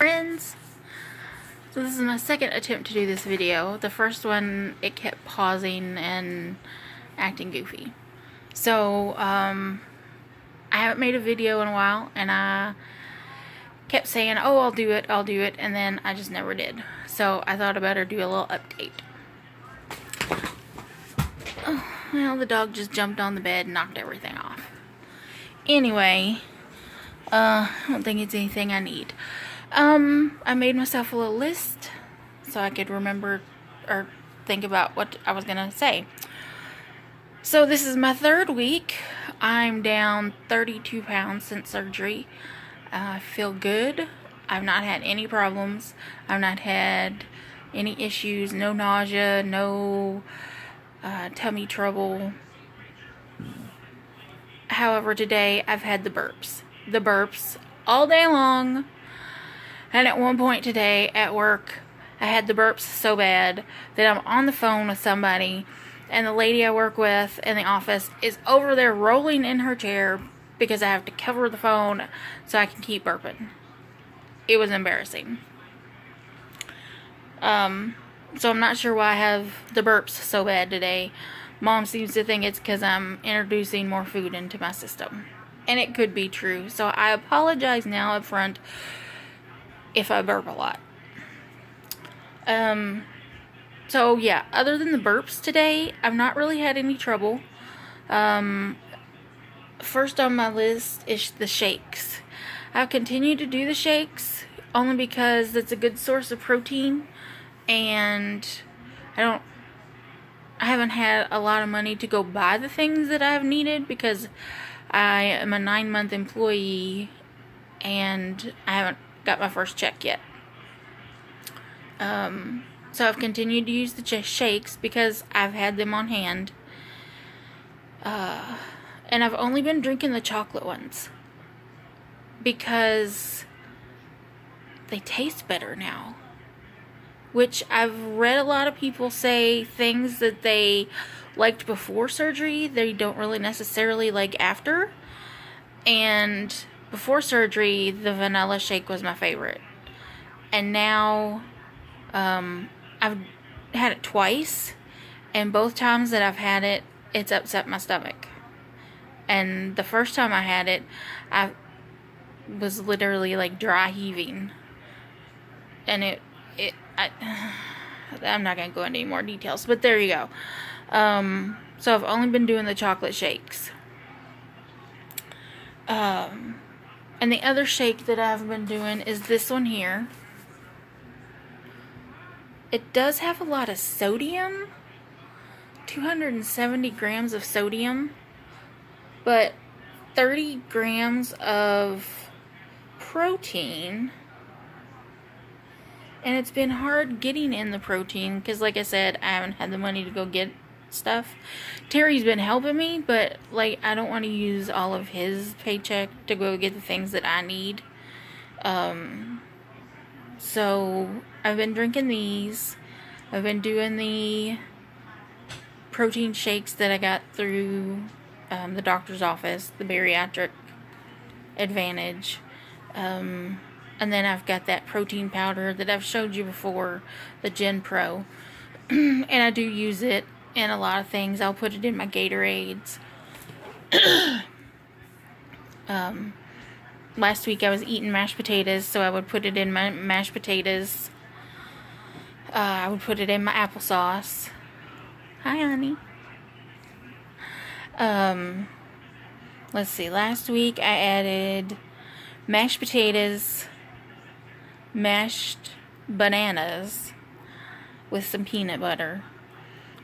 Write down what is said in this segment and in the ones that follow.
Friends, so this is my second attempt to do this video. The first one, it kept pausing and acting goofy. So, I haven't made a video in a while, and I kept saying, oh, I'll do it, and then I just never did. So, I thought I better do a little update. Oh, well, the dog just jumped on the bed and knocked everything off. Anyway, I don't think it's anything I need. I made myself a little list so I could remember or think about what I was gonna say. So this is my third week. I'm down 32 pounds since surgery. I feel good. I've not had any problems. I've not had any issues. No nausea, no tummy trouble. However, today I've had the burps. The burps all day long. And at one point today at work, I had the burps so bad that I'm on the phone with somebody, and the lady I work with in the office is over there rolling in her chair because I have to cover the phone so I can keep burping. It was embarrassing. So I'm not sure why I have the burps so bad today. Mom seems to think it's because I'm introducing more food into my system. And it could be true. So I apologize now up front if I burp a lot. So yeah, other than the burps today, I've not really had any trouble. First on my list is the shakes. I've continued to do the shakes only because it's a good source of protein, and I haven't had a lot of money to go buy the things that I've needed because I am a 9-month employee and I haven't got my first check yet. So I've continued to use the shakes because I've had them on hand. And I've only been drinking the chocolate ones because they taste better now. Which I've read a lot of people say things that they liked before surgery, they don't really necessarily like after. And before surgery, the vanilla shake was my favorite. And now, I've had it twice, and both times that I've had it, it's upset my stomach. And the first time I had it, I was literally like dry heaving. And I'm not going to go into any more details, but there you go. So I've only been doing the chocolate shakes. And the other shake that I've been doing is this one here. It does have a lot of sodium. 270 grams of sodium. But 30 grams of protein. And it's been hard getting in the protein because, like I said, I haven't had the money to go get stuff. Terry's been helping me, but like I don't want to use all of his paycheck to go get the things that I need. So I've been drinking these. I've been doing the protein shakes that I got through the doctor's office, the Bariatric Advantage. And then I've got that protein powder that I've showed you before, the Gen Pro. And I do use it in a lot of things. I'll put it in my Gatorades. Last week I was eating mashed potatoes, so I would put it in my mashed potatoes. I would put it in my applesauce. Hi, honey. Let's see. Last week I added mashed potatoes, mashed bananas with some peanut butter,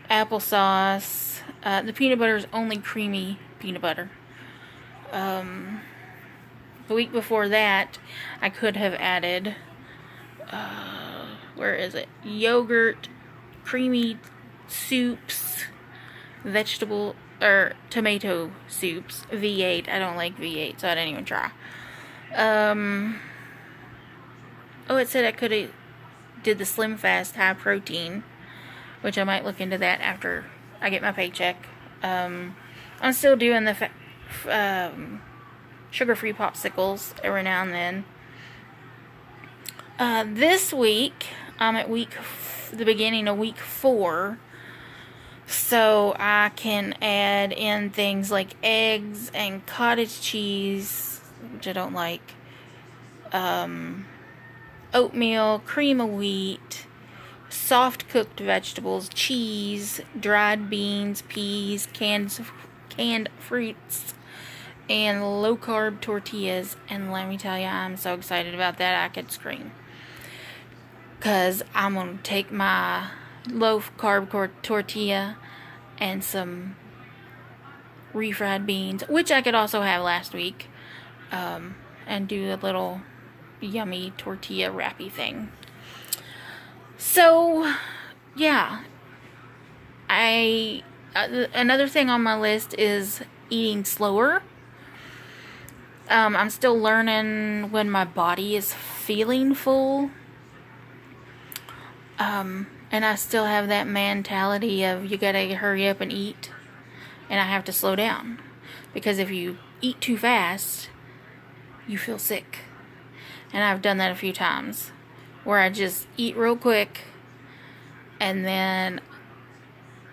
applesauce. The peanut butter is only creamy peanut butter. The week before that, I could have added, where is it? Yogurt, creamy soups, vegetable, or tomato soups, V8. I don't like V8, so I didn't even try. Oh, it said I could have did the Slim Fast high protein, which I might look into that after I get my paycheck. I'm still doing the sugar-free popsicles every now and then. This week, I'm at the beginning of week 4. So I can add in things like eggs and cottage cheese, which I don't like, oatmeal, cream of wheat, soft cooked vegetables, cheese, dried beans, peas, canned fruits, and low carb tortillas. And let me tell you, I'm so excited about that I could scream. Because I'm going to take my low carb tortilla and some refried beans, which I could also have last week, and do a little yummy tortilla wrappy thing. So, yeah. Another thing on my list is eating slower. I'm still learning when my body is feeling full. And I still have that mentality of you gotta hurry up and eat, and I have to slow down, because if you eat too fast, you feel sick. And I've done that a few times, where I just eat real quick, and then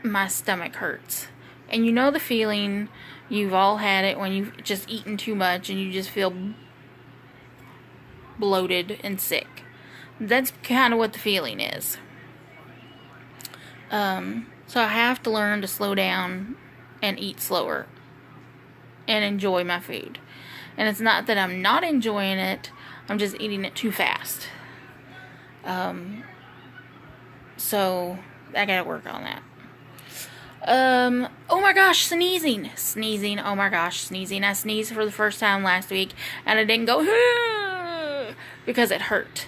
my stomach hurts. And you know the feeling, you've all had it when you've just eaten too much and you just feel bloated and sick. That's kind of what the feeling is. So I have to learn to slow down and eat slower and enjoy my food. And it's not that I'm not enjoying it, I'm just eating it too fast. So I gotta work on that. Oh my gosh, sneezing, oh my gosh, sneezing. I sneezed for the first time last week, and I didn't go, because it hurt.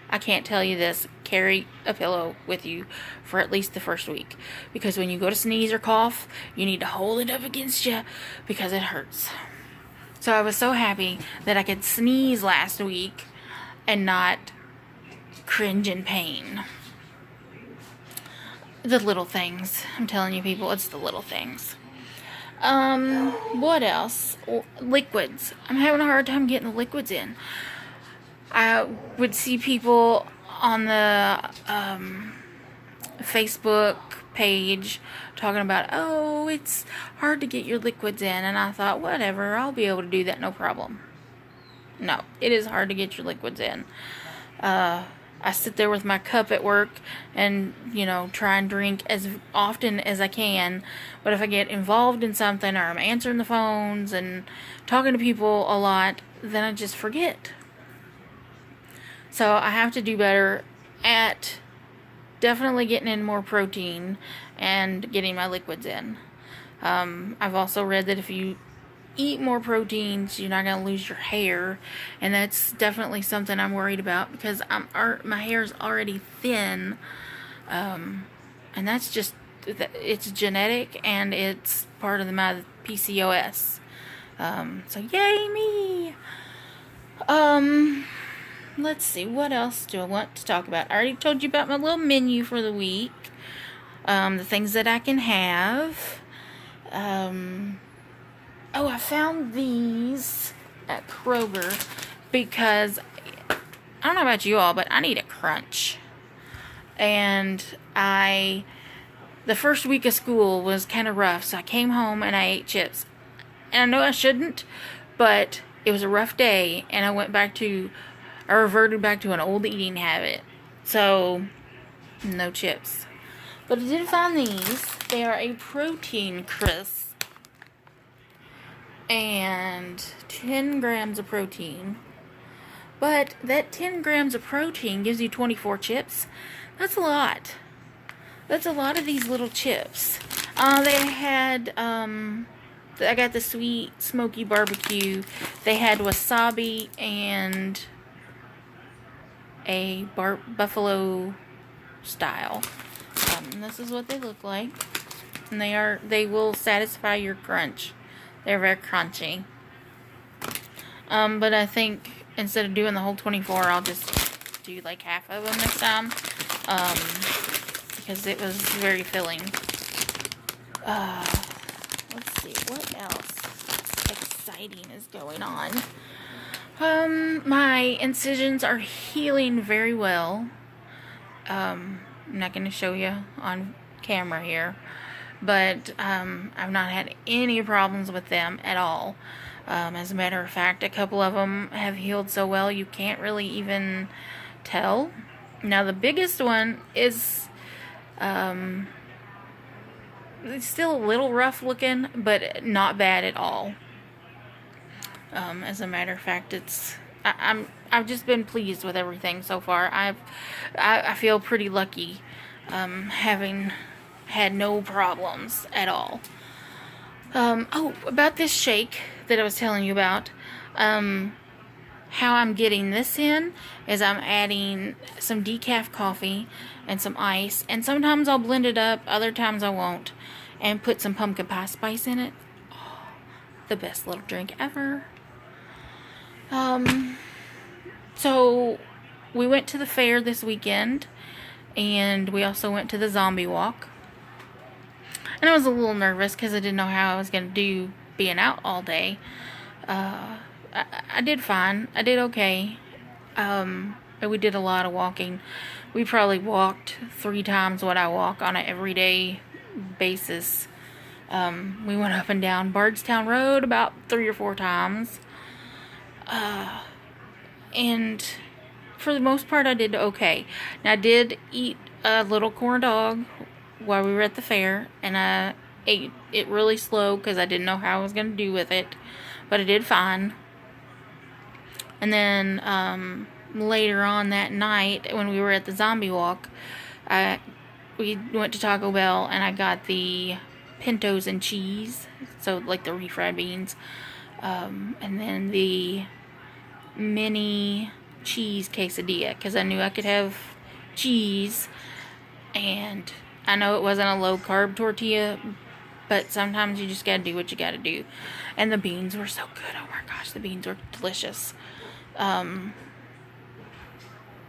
I can't tell you this. Carry a pillow with you for at least the first week, because when you go to sneeze or cough, you need to hold it up against you, because it hurts. So I was so happy that I could sneeze last week and not cringe in pain. The little things. I'm telling you, people, it's the little things. What else? Liquids. I'm having a hard time getting the liquids in. I would see people on the Facebook page talking about, oh, it's hard to get your liquids in. And I thought, whatever, I'll be able to do that, no problem. No, it is hard to get your liquids in. I sit there with my cup at work and, try and drink as often as I can. But if I get involved in something, or I'm answering the phones and talking to people a lot, then I just forget. So I have to do better at definitely getting in more protein and getting my liquids in. I've also read that if you eat more proteins, you're not going to lose your hair, and that's definitely something I'm worried about, because my hair is already thin, and that's just, it's genetic, and it's part of my PCOS. So yay me! Let's see, what else do I want to talk about? I already told you about my little menu for the week. The things that I can have. Oh, I found these at Kroger because, I don't know about you all, but I need a crunch. And the first week of school was kind of rough, so I came home and I ate chips. And I know I shouldn't, but it was a rough day, and I reverted back to an old eating habit. So, no chips. But I did find these. They are a protein crisp. And 10 grams of protein. But that 10 grams of protein gives you 24 chips. That's a lot. That's a lot of these little chips. They had, I got the sweet smoky barbecue. They had wasabi and a buffalo style. And this is what they look like. And they will satisfy your crunch. They're very crunchy. But I think instead of doing the whole 24, I'll just do like half of them next time. Because it was very filling. Let's see, what else exciting is going on? My incisions are healing very well. I'm not going to show you on camera here, but I've not had any problems with them at all. As a matter of fact, a couple of them have healed so well you can't really even tell. Now the biggest one is it's still a little rough looking, but not bad at all. As a matter of fact, I've just been pleased with everything so far. I feel pretty lucky, having had no problems at all. Oh, about this shake that I was telling you about, how I'm getting this in is I'm adding some decaf coffee and some ice, and sometimes I'll blend it up, other times I won't, and put some pumpkin pie spice in it. Oh, the best little drink ever. So we went to the fair this weekend, and we also went to the zombie walk. And I was a little nervous because I didn't know how I was going to do being out all day. I did fine. I did okay. But we did a lot of walking. We probably walked 3 times what I walk on an everyday basis. We went up and down Bardstown Road about 3 or 4 times. And for the most part, I did okay. Now, I did eat a little corn dog while we were at the fair, and I ate it really slow because I didn't know how I was going to do with it, but I did fine. And then later on that night, when we were at the zombie walk, we went to Taco Bell, and I got the pintos and cheese, so like the refried beans, and then the mini cheese quesadilla, because I knew I could have cheese, and I know it wasn't a low carb tortilla, but sometimes you just gotta do what you gotta do. And the beans were so good. Oh my gosh, the beans were delicious.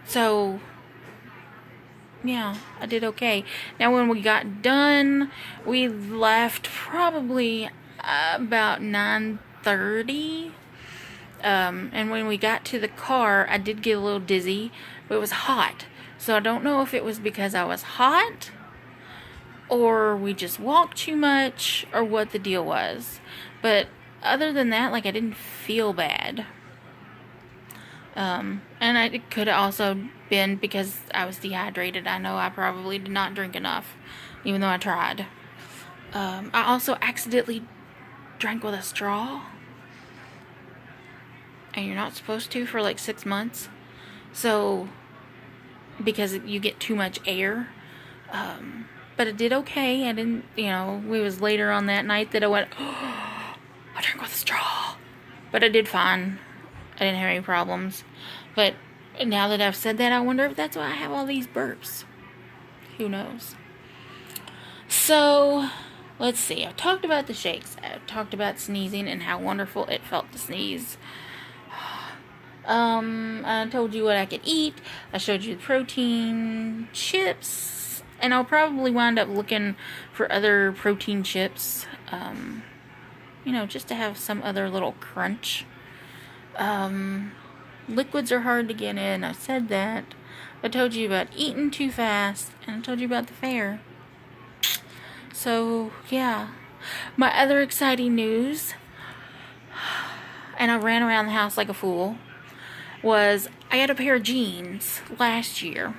So yeah, I did okay. Now when we got done, we left probably about 9:30. And when we got to the car, I did get a little dizzy, but it was hot. So I don't know if it was because I was hot, or we just walked too much, or what the deal was. But other than that, like, I didn't feel bad. And it could have also been because I was dehydrated. I know I probably did not drink enough, even though I tried. I also accidentally drank with a straw. And you're not supposed to for like 6 months. So, because you get too much air. But it did okay. I didn't, it was later on that night that I went, oh, I drank with a straw. But I did fine. I didn't have any problems. But now that I've said that, I wonder if that's why I have all these burps. Who knows? So, let's see. I talked about the shakes. I talked about sneezing and how wonderful it felt to sneeze. I told you what I could eat. I showed you the protein chips. And I'll probably wind up looking for other protein chips. Just to have some other little crunch. Liquids are hard to get in. I said that. I told you about eating too fast. And I told you about the fair. So, yeah. My other exciting news, and I ran around the house like a fool, was I had a pair of jeans last year,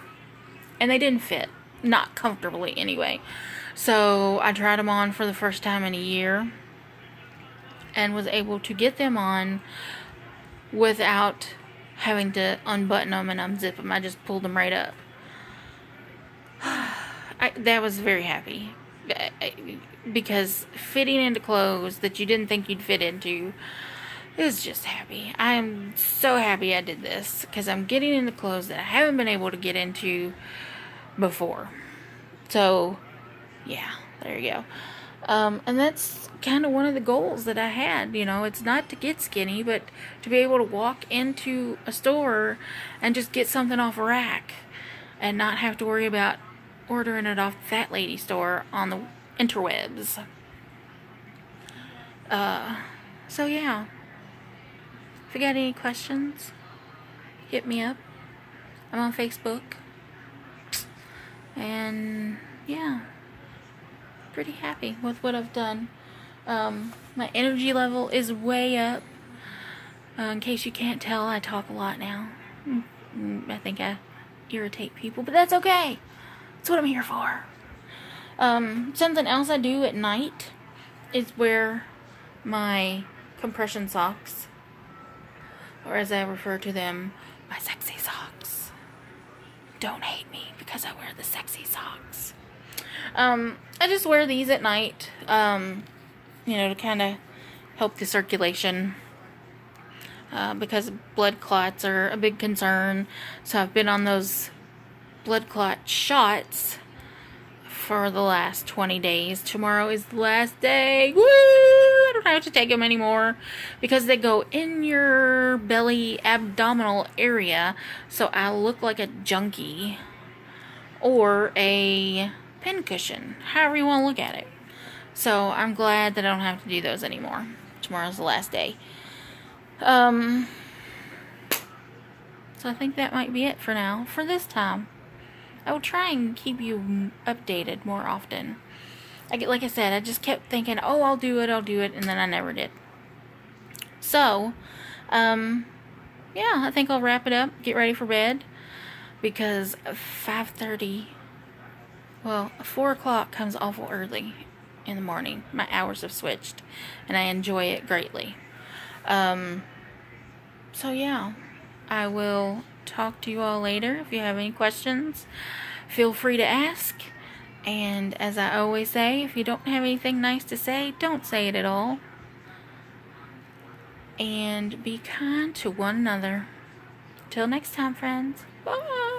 and they didn't fit. Not comfortably, anyway. So, I tried them on for the first time in a year, and was able to get them on without having to unbutton them and unzip them. I just pulled them right up. That was very happy. Because fitting into clothes that you didn't think you'd fit into, it was just happy. I am so happy I did this, because I'm getting into clothes that I haven't been able to get into before. So, yeah, there you go. And that's kind of one of the goals that I had. It's not to get skinny, but to be able to walk into a store and just get something off a rack and not have to worry about ordering it off the Fat Lady store on the interwebs. So yeah. If you got any questions, hit me up. I'm on Facebook. And yeah, pretty happy with what I've done. My energy level is way up. In case you can't tell, I talk a lot now. I think I irritate people, but that's okay. That's what I'm here for. Something else I do at night is wear my compression socks, or as I refer to them, my sexy socks. Don't hate me because I wear the sexy socks. I just wear these at night, to kind of help the circulation, because blood clots are a big concern. So I've been on those blood clot shots for the last 20 days. Tomorrow is the last day. Woo! I don't have to take them anymore because they go in your belly abdominal area, so I look like a junkie or a pincushion, however you want to look at it. So I'm glad that I don't have to do those anymore. Tomorrow's the last day. So I think that might be it for now, for this time. I will try and keep you updated more often. Like I said, I just kept thinking, oh, I'll do it, and then I never did. So, yeah, I think I'll wrap it up, get ready for bed, because 5:30, 4 o'clock comes awful early in the morning. My hours have switched, and I enjoy it greatly. So yeah, I will talk to you all later. If you have any questions, feel free to ask. And as I always say, if you don't have anything nice to say, don't say it at all. And be kind to one another. Till next time, friends. Bye.